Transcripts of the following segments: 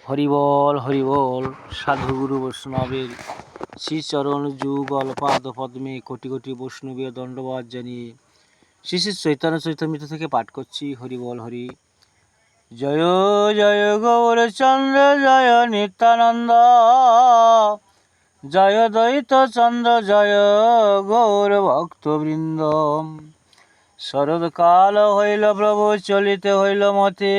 হরিবল সাধুগুরু বৈষ্ণবের শ্রীচরণ যুগল পাদ পদ্মে কোটি কোটি বৈষ্ণবীয় দণ্ডবাদ জানিয়ে শ্রী শ্রী চৈতন্য চৈতন্যমিত থেকে পাঠ করছি হরিবল হরি। জয় জয় গৌরচন্দ্র জয় নিত্যানন্দ, জয় দ্বৈত চন্দ্র জয় গৌর ভক্তবৃন্দ। শরৎকাল হইল প্রভু চলিতে হইল মতে,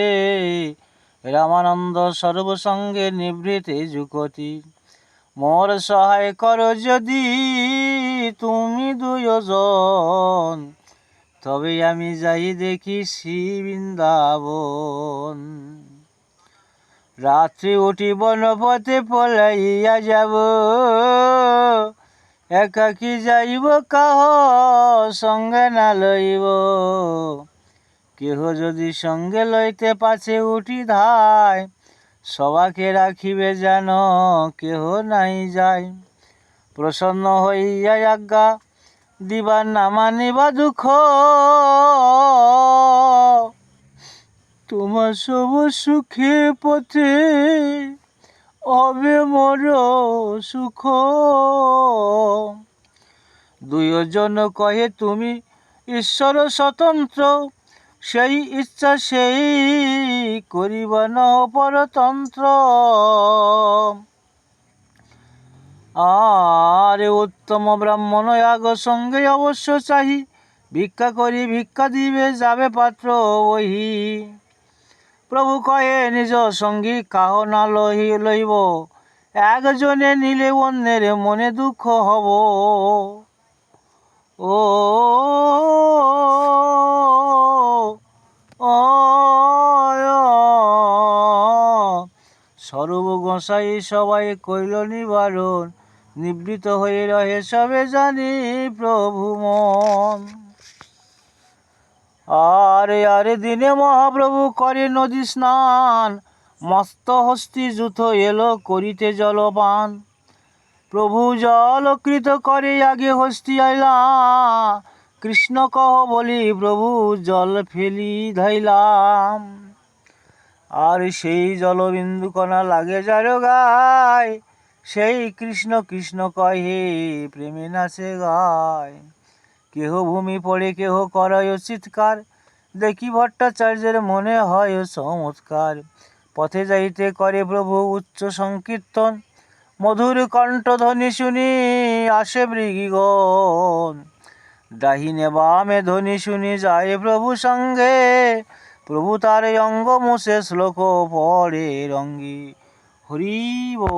রামানন্দ সর্বসঙ্গে নিভৃতে যুগতি। মোর সহায় কর যদি তুমি দুইজন, তবে আমি যাই দেখি শ্রী বৃন্দাবন। রাত্রি উঠি বনপথে পলাইয়া যাব, একাকী যাইব কাহ সঙ্গে না লইব। কেহ যদি সঙ্গে লইতে পাছে উঠি ধায়, সবাকে রাখিবে যেন কেহ নাই যায়। প্রসন্ন হইয়া আজ্ঞা দিবা না মানিবা দুঃখ, তোমার সব সুখে পথে হবে মোর সুখ। দুইজন কহে তুমি ঈশ্বর স্বতন্ত্র, সেই ইচ্ছা সেই করিবা ন পরতন্ত্র। আরে উত্তম ব্রাহ্মণ আগ সঙ্গে অবশ্য চাহি, ভিক্ষা করি ভিক্ষা দিবে যাবে পাত্র ওহি। প্রভু কহে নিজ সঙ্গী কাহ না লইব, একজনে নিলে অন্যের মনে দুঃখ হব। ও সর্ব গোসাই সবাই কইল নিবারণ, নিবৃত হয়ে রহে সবে জানি প্রভু মন। আরে আরে দিনে মহাপ্রভু করে নদী স্নান, মস্ত হস্তি যুথ এলো করিতে জলপান। প্রভু জলকৃত করে আগে হস্তি আইলা, কৃষ্ণ কহ বলি প্রভু জল ফেলি ধাইলাম। আর সেই জলবিন্দু কণা লাগে যার গায়, সেই কৃষ্ণ কৃষ্ণ কহে প্রেমে নাচে গায়। কেহ ভূমি পড়ে কেহ করয় চিৎকার, দেখি ভট্টাচার্যের মনে হয় চমৎকার। পথে যাইতে করে প্রভু উচ্চ সংকীর্তন, মধুর কণ্ঠধ্বনি শুনি আসে মৃগীগণ। ডাহিনে বামে ধ্বনি শুনি যায় প্রভু সঙ্গে, প্রভু তার অঙ্গ মুছে শ্লোক পড়ে রঙ্গে। হরি বল।